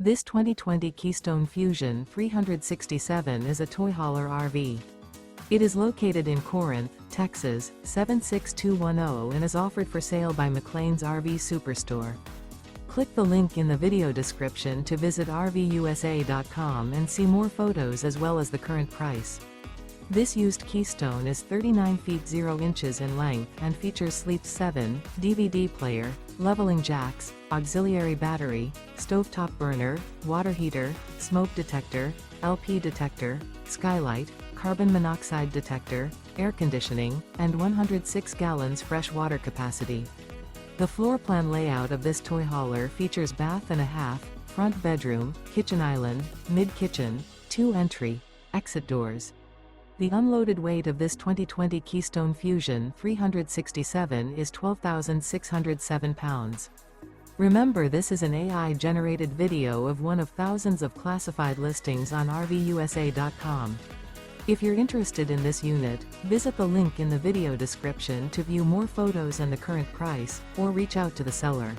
This 2020 Keystone Fuzion 367 is a toy hauler RV. It is located in Corinth, Texas, 76210 and is offered for sale by McClain's RV Superstore. Click the link in the video description to visit RVUSA.com and see more photos as well as the current price. This used Keystone is 39 feet 0 inches in length and features Sleep 7, DVD player, leveling jacks, auxiliary battery, stovetop burner, water heater, smoke detector, LP detector, skylight, carbon monoxide detector, air conditioning, and 106 gallons fresh water capacity. The floor plan layout of this toy hauler features bath and a half, front bedroom, kitchen island, mid-kitchen, 2 entry, exit doors. The unloaded weight of this 2020 Keystone Fuzion 367 is 12,607 pounds. Remember, this is an AI-generated video of one of thousands of classified listings on RVUSA.com. If you're interested in this unit, visit the link in the video description to view more photos and the current price, or reach out to the seller.